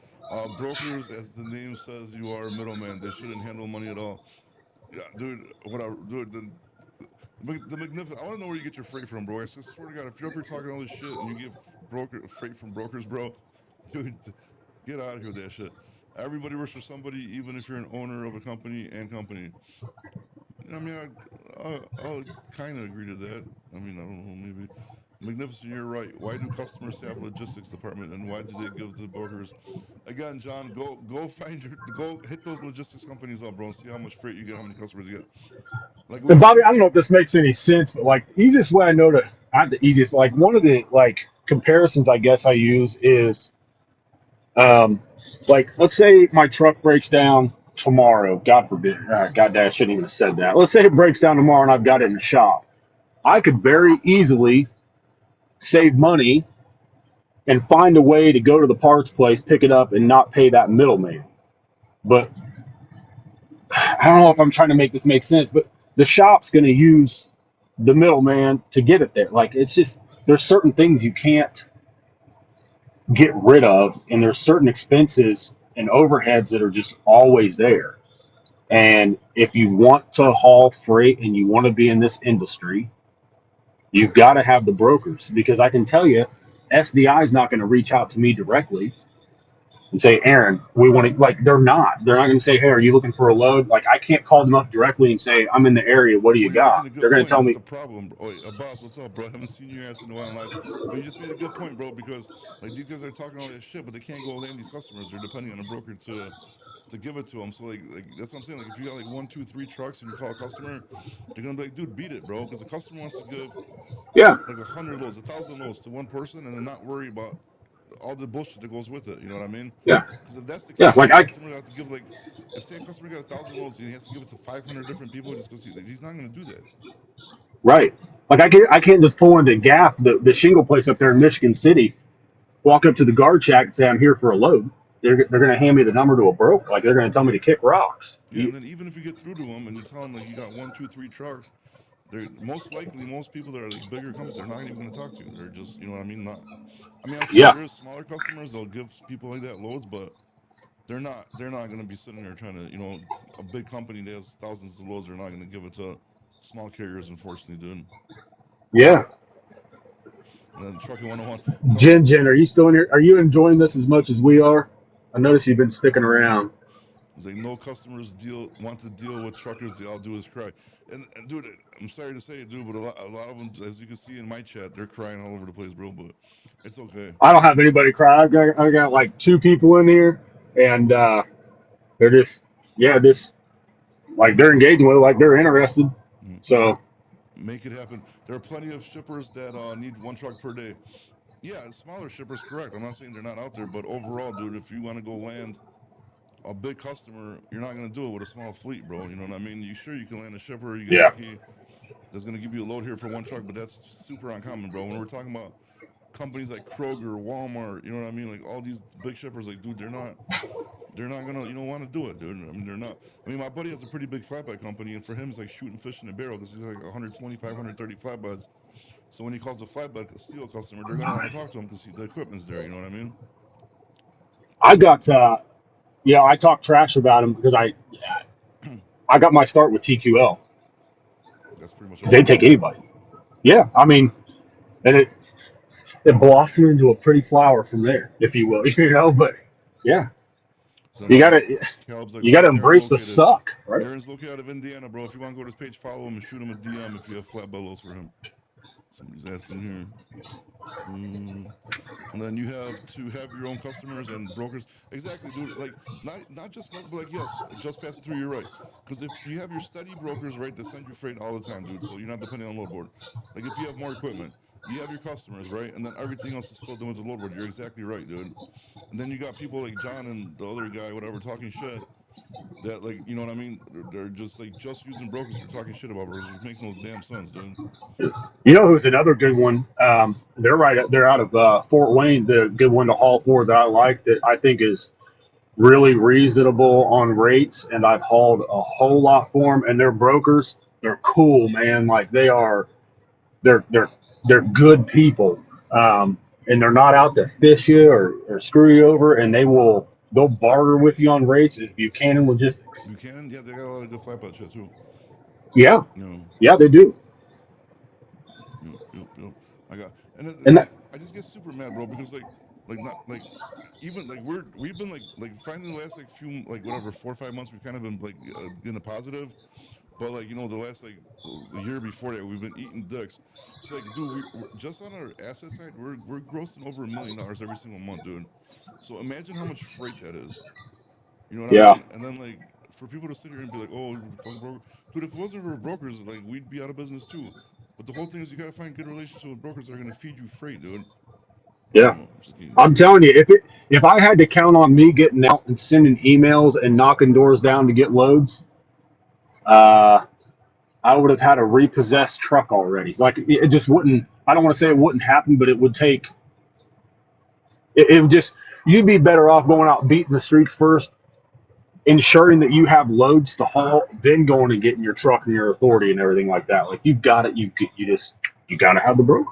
Brokers, as the name says, you are a middleman. They shouldn't handle money at all. Yeah, dude. Dude, the magnificent. I want to know where you get your freight from, bro. I swear to God, if you're up here talking all this shit and you get freight from brokers, bro, dude, get out of here with that shit. Everybody works for somebody, even if you're an owner of a company and company. I mean, I'll kind of agree to that. I mean, I don't know, maybe. Magnificent, you're right. Why do customers have a logistics department, and why do they give the brokers? Again, John, go hit those logistics companies up, bro, and see how much freight you get, how many customers you get. Like And Bobby, I don't know if this makes any sense, but like the easiest way I know to, not the easiest, but like one of the like comparisons I guess I use is, like let's say my truck breaks down tomorrow. God forbid. God damn, I shouldn't even have said that. Let's say it breaks down tomorrow and I've got it in the shop. I could very easily save money and find a way to go to the parts place, pick it up, and not pay that middleman. But I don't know if I'm trying to make this make sense, but the shop's going to use the middleman to get it there. Like it's just there's certain things you can't get rid of, and there's certain expenses and overheads that are just always there. And if you want to haul freight and you want to be in this industry, you've got to have the brokers because I can tell you, SDI is not going to reach out to me directly and say, Aaron, we want to, like, they're not going to say, hey, are you looking for a load? Like, I can't call them up directly and say, I'm in the area. What do you Well, you're making got? a good They're going point. to tell That's me, the problem. Oh, boss, what's up, bro? I haven't seen your ass in a while in life. But you just made a good point, bro, because like these guys are talking all that shit, but they can't go land these customers. They're depending on a broker to give it to them. So like that's what I'm saying. Like if you got like 1, 2, 3 trucks and you call a customer, they're gonna be like, dude, beat it, bro, because the customer wants to give yeah, like 100 loads, 1,000 loads to one person, and then not worry about all the bullshit that goes with it. You know what I mean? yeah, Because if that's the yeah. case, Like, the customer have to give like, if say a customer got 1,000 loads and he has to give it to 500 different people just because he's not gonna do that. right. Like, I can't just pull into GAF, the shingle place up there in Michigan City, walk up to the guard shack and say, I'm here for a load. They're going to hand me the number to a broker. Like, they're going to tell me to kick rocks. Yeah, and then even if you get through to them and you tell them like you got 1, 2, 3 trucks, they're most likely most people that are like bigger companies, they're not even going to talk to you. They're just, you know what I mean? Not, I mean, I'm sure Yeah, there is smaller customers they'll give people like that loads, but they're not going to be sitting there trying to, a big company that has thousands of loads, they're not going to give it to small carriers, unfortunately, dude. yeah. And then trucking 101, Jen, are you still in here? Are you enjoying this as much as we are? I notice you've been sticking around. it's like no customers want to deal with truckers. They all do is cry. And dude, I'm sorry to say it, dude, but a lot of them, as you can see in my chat, they're crying all over the place, bro. But it's okay. I don't have anybody cry. I got like 2 people in here, and they're just, yeah, this, like, they're engaging with it, like they're interested. Mm. So, Make it happen. There are plenty of shippers that need 1 truck per day. Yeah, smaller shippers, correct. I'm not saying they're not out there, but overall, dude, if you want to go land a big customer, you're not gonna do it with a small fleet, bro. You know what I mean? You sure you can land a shipper, you get yeah. lucky, that's gonna give you a load here for 1 truck, but that's super uncommon, bro. When we're talking about companies like Kroger, Walmart, you know what I mean? Like all these big shippers, like, dude, they're not gonna, want to do it, dude. I mean, they're not. I mean, my buddy has a pretty big flatbed company, and for him, it's like shooting fish in a barrel because he's like 125, 130 flatbeds. So when he calls a flatbed steel customer, they're gonna want to talk to him because the equipment's there. You know what I mean? I got, yeah, I talk trash about them because I got my start with TQL That's pretty much because they all. take anybody. Yeah, I mean, and it blossomed into a pretty flower from there, if you will, But yeah, Then You gotta Caleb's like, you where's gotta Aaron embrace the located? suck, right? Aaron's located out of Indiana, bro. If you want to go to his page, follow him and shoot him a DM if you have flat bellows for him. Somebody's asking here. And then you have to have your own customers and brokers. Exactly, dude. Like not just but like yes, just passing through. You're right. Because if you have your steady brokers, right, that send you freight all the time, dude. So you're not depending on load board. Like if you have more equipment, you have your customers, right, and then everything else is filled in with the load board. You're exactly right, dude. And then you got people like John and the other guy, whatever, talking shit. That like you know what I mean? They're just like just using brokers for talking shit about brokers, which makes no damn sense, dude. You know who's another good one? They're out of Fort Wayne. The good one to haul for that I like that I think is really reasonable on rates, and I've hauled a whole lot for them. And their brokers, they're cool, man. Like they're they're they're good people, and they're not out to fish you or screw you over. And they'll barter with you on rates. Is Buchanan Logistics? Buchanan, yeah, they got a lot of good flatbed shit too. Yeah, You know, yeah, they do. yep. I got, and And that, I just get super mad, bro, because like not like even like we've been like finally the last like few like whatever 4 or 5 months we've kind of been like in the positive, but like you know the last like the year before that we've been eating dicks. So like, dude, we're just on our asset side, we're grossing over $1 million every single month, dude. So imagine how much freight that is. You know what I yeah, mean? And then like for people to sit here and be like, "Oh, fucking broker," dude. If it wasn't for brokers, like we'd be out of business too. But the whole thing is you gotta find good relationships with brokers that are gonna feed you freight, dude. I yeah. don't know. Just I'm telling you, if I had to count on me getting out and sending emails and knocking doors down to get loads, uh, I would have had a repossessed truck already. Like it just wouldn't. I don't want to say it wouldn't happen, but it would take. It would just. You'd be better off going out beating the streets first, ensuring that you have loads to haul, then going and getting your truck and your authority and everything like that. Like you've got it. You got to have the broker.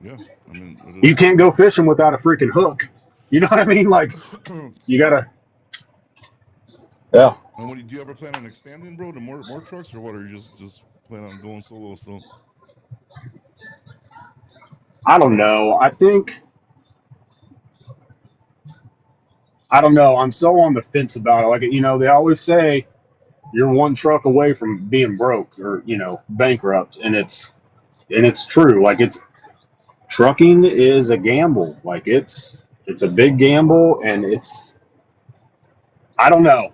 yeah. I mean, it You is. can't go fishing without a freaking hook. You know what I mean? Like you gotta. Yeah. And do you ever plan on expanding, bro, to more trucks, or what? Or you just plan on going solo still? I don't know. I don't know. I'm so on the fence about it. Like they always say you're one truck away from being broke or bankrupt, and it's true. Like it's trucking is a gamble. Like it's a big gamble, and it's I don't know,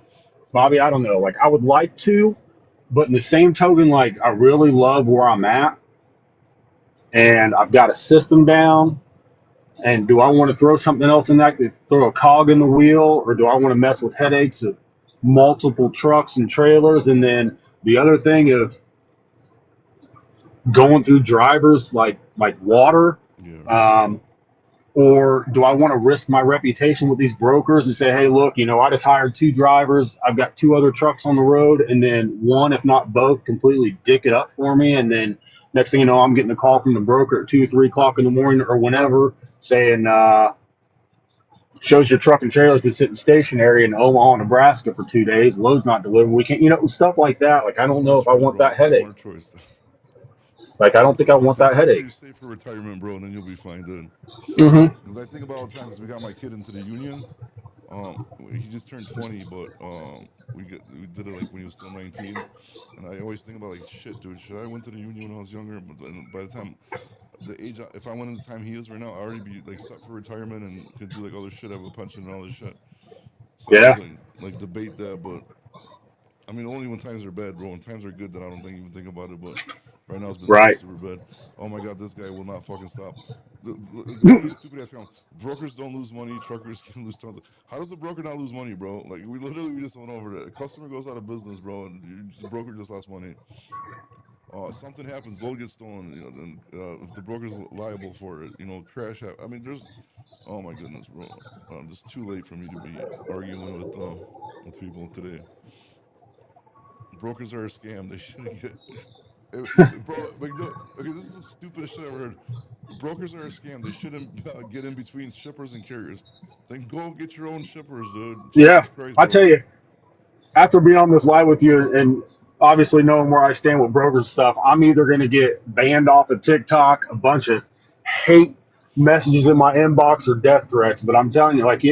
Bobby. I don't know. Like I would like to, but in the same token, like I really love where I'm at, and I've got a system down. And do I want to throw something else in that? Throw a cog in the wheel, or do I want to mess with headaches of multiple trucks and trailers? And then the other thing of going through drivers like water, Yeah. um, or do I want to risk my reputation with these brokers and say, hey, look, I just hired 2 drivers. I've got 2 other trucks on the road, and then one, if not both, completely dick it up for me. And then next thing you know, I'm getting a call from the broker at 2 or 3 o'clock in the morning or whenever saying, shows your truck and trailer's been sitting stationary in Omaha, Nebraska for 2 days. Load's not delivered. We can't, stuff like that. Like, I don't know Smart if I choice, want that bro. headache. Smart choice. Like, I don't think I want Just that make sure headache. you save for retirement, bro, and then you'll be fine, dude. Mm-hmm. Because I think about all the time, because we got my kid into the union. He just turned 20, but we did it like when he was still 19. And I always think about like, shit, dude, should I went to the union when I was younger? But by the time the age, if I went in the time he is right now, I already be like set for retirement and could do like other shit, have a pension and all this shit. So I Yeah. always like debate that, but I mean, only when times are bad, bro. When times are good, then I don't even think about it. But right now, it's been super, Right. super bad. Oh my god, this guy will not fucking stop. Literally stupid ass comment. Brokers don't lose money. Truckers can lose tons. How does a broker not lose money, bro? Like we just went over that. A customer goes out of business, bro, and the broker just lost money. Something happens, load gets stolen. Then if the broker's liable for it, crash. I mean, oh my goodness, bro. It's too late for me to be arguing with people today. Brokers are a scam. They shouldn't get. Bro, like, okay, this is the stupidest shit I ever heard. Brokers are a scam. They shouldn't get in between shippers and carriers. Then go get your own shippers, dude. Yeah. Jesus Christ, I tell bro. you, after being on this live with you and obviously knowing where I stand with brokers and stuff, I'm either going to get banned off of TikTok, a bunch of hate messages in my inbox, or death threats. But I'm telling you, like,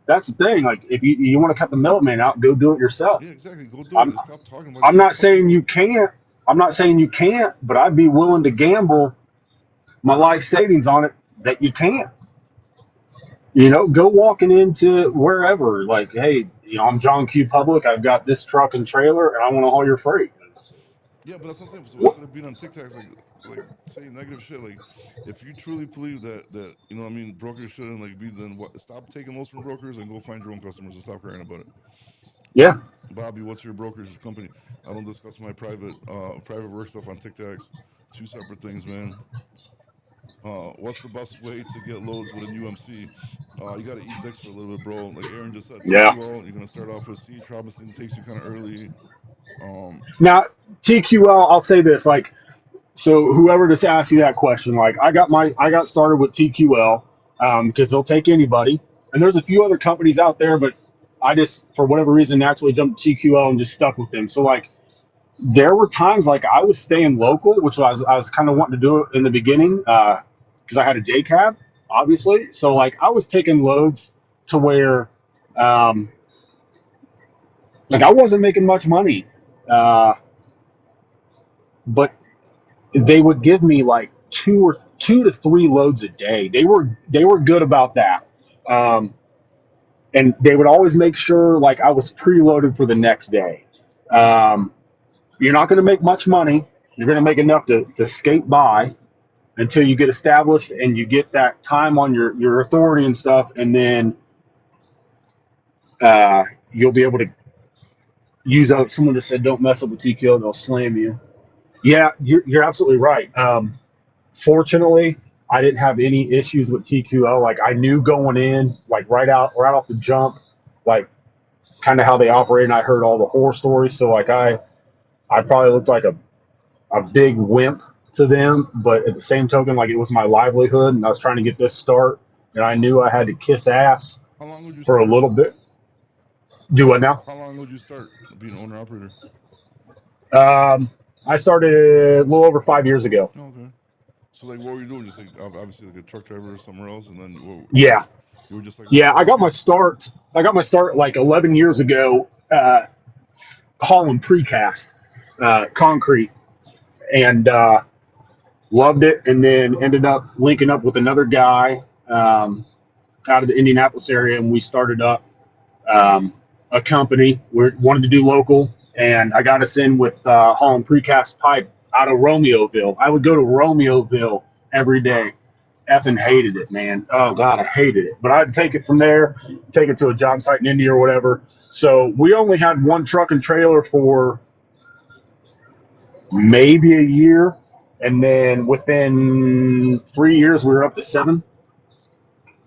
that's the thing. Like, if you want to cut the middleman out, go do it yourself. Yeah, exactly. Go do I'm it. Stop talking about it. I'm Just go not fucking saying do you it. can't. I'm not saying you can't, but I'd be willing to gamble my life savings on it that you can't. Go walking into wherever, like, hey, I'm John Q. Public. I've got this truck and trailer, and I want to haul your freight. Yeah, but that's what I'm saying. So What? instead of being on TikTok, like saying negative shit, like if you truly believe that you know what I mean, brokers shouldn't like be, then what? Stop taking those from brokers and go find your own customers and stop crying about it. Yeah. Bobby, what's your brokerage company? I don't discuss my private work stuff on TikToks. Two separate things, man. What's the best way to get loads with an UMC? You got to eat dicks for a little bit, bro. Like Aaron just said, Yeah. TQL. You're gonna start off with C. Robinson takes you kind of early. Um, Now, TQL, I'll say this, like, so whoever just asked you that question, like, I got started with TQL because they'll take anybody, and there's a few other companies out there, but I just, for whatever reason, naturally jumped to TQL and just stuck with them. So, like, there were times like I was staying local, which I was kind of wanting to do it in the beginning because I had a day cab, obviously. So, like, I was taking loads to where um, like I wasn't making much money, uh, but they would give me like two to three loads a day. They were good about that. Um, and they would always make sure like I was preloaded for the next day. Um, you're not going to make much money. You're going to make enough to skate by until you get established and you get that time on your authority and stuff, and then you'll be able to use out. Someone just said, "Don't mess up with TKO; they'll slam you." Yeah, you're absolutely right. Fortunately, I didn't have any issues with TQL. Like I knew going in, like right off the jump, like kind of how they operate. And I heard all the horror stories, so like I probably looked like a big wimp to them. But at the same token, like it was my livelihood, and I was trying to get this start, and I knew I had to kiss ass how long would you for a start? little bit. Do what now? How long would you start being owner operator? Um, I started a little over 5 years ago. Oh, okay. So like, what were you doing? Just like obviously like a truck driver or somewhere else, and then Yeah, you were just like, oh yeah. I fuck got my it. start. I got my start like 11 years ago, hauling precast concrete, and loved it. And then ended up linking up with another guy out of the Indianapolis area, and we started up um, a company. We wanted to do local, and I got us in with hauling precast pipe out of Romeoville. I would go to Romeoville every day. Effing hated it, man. Oh God, I hated it. But I'd take it from there, take it to a job site in India or whatever. So we only had one truck and trailer for maybe a year, and then within 3 years we were up to seven.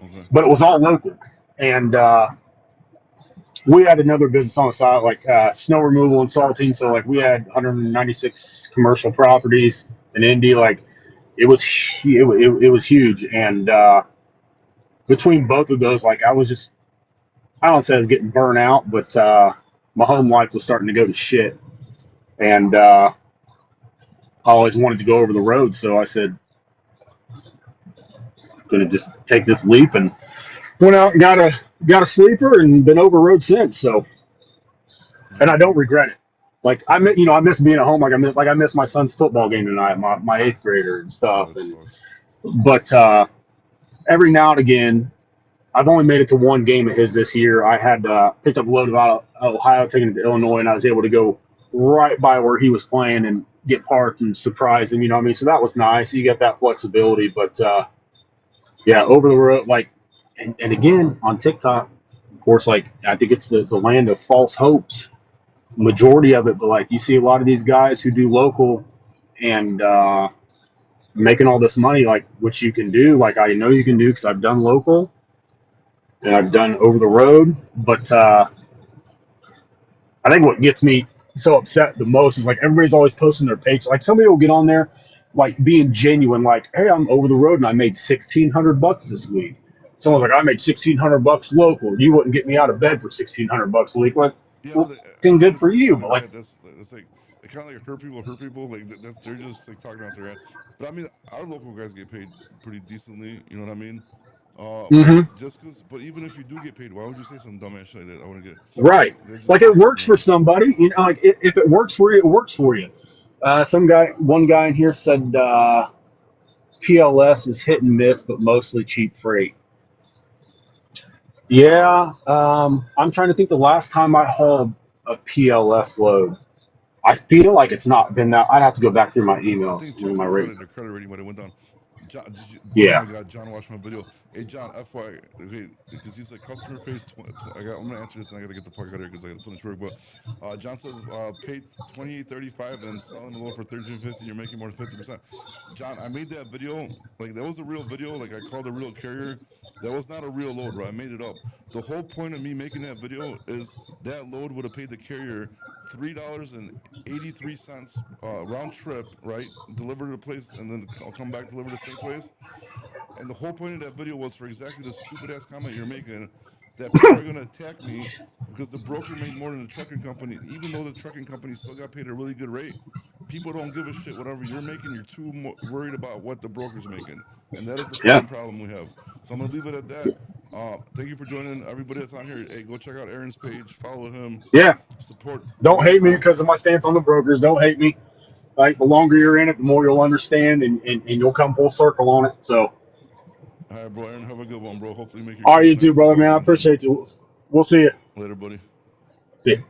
Okay. But it was all local, and we had another business on the side, like snow removal and salting. So like we had 196 commercial properties in Indy. Like it was huge, and between both of those, like I don't say I was getting burnt out, but my home life was starting to go to shit, and I always wanted to go over the road. So I said, I'm gonna just take this leap, and went out and got a sleeper, and been over road since. So, and I Okay. don't regret it. Like I miss being at home. I miss my son's football game tonight, my eighth grader and Yeah, stuff. that And sucks. but every now and again, I've only made it to one game of his this year. I had picked up a load out of Ohio, taken it to Illinois, and I was able to go right by where he was playing and get parked and surprise him. You know what I mean? So that was nice. You get that flexibility, but yeah, over the road, like, and again on TikTok, of course, like I think it's the land of false hopes, majority of it. But like you see a lot of these guys who do local and making all this money, like which you can do, like I know you can do because I've done local and I've done over the road. But I think what gets me so upset the most is like everybody's always posting their page. Like somebody will get on there, like being genuine, like, "Hey, I'm over the road and I made $1,600 this week." Someone's like, "I made $1,600 local. You wouldn't get me out of bed for $1,600 a week." Like, Yeah, well, but fucking good for honestly, you. shit But like like, that's like it kind of like hurt people. Like that's they're just like talking out their head. But I mean, our local guys get paid pretty decently. You know what I mean? But Hmm. just because, but even if you do get paid, why would you say some dumbass shit like that? I want to get Right. they're just Like it wasting works money. for somebody, you know. Like if it works for you, it works for you. One guy in here said PLS is hit and miss, but mostly cheap freight. Yeah, I'm trying to think the last time I hauled a PLS load. I feel like it's not been that. I'd have to go back through my I emails, think my chances are rate. that the credit rating might have went down. John, oh Yeah, my God, John watched my video. Hey, John, FY, okay, because he said customer pays. I'm gonna answer this, and I gotta get the fuck out of here because I gotta finish work. But John says pay 28.35 and selling the load for 13.50. You're making more than 50%. John, I made that video. Like that was a real video. Like I called a real carrier. That was not a real load, bro. I made it up. The whole point of me making that video is that load would have paid the carrier $3.83 round trip, right? Deliver to the place and then I'll come back, deliver to the same place. And the whole point of that video was for exactly the stupid ass comment you're making that people are going to attack me because the broker made more than the trucking company. Even though the trucking company still got paid a really good rate, people don't give a shit whatever you're making. You're too worried about what the broker's making. And that is the yeah, fucking problem we have. So I'm going to leave it at that. Thank you for joining everybody that's on here. Hey, go check out Aaron's page, follow him, yeah. support Don't hate me local. because of my stance on the brokers. Don't hate me. Like the longer you're in it, the more you'll understand, and you'll come full circle on it. So, All right, bro. Aaron, have a good one, bro. Hopefully, you make your all right, career you too, nice like brother, man. I Bobby and them. appreciate you. We'll see you. Later, buddy. See you.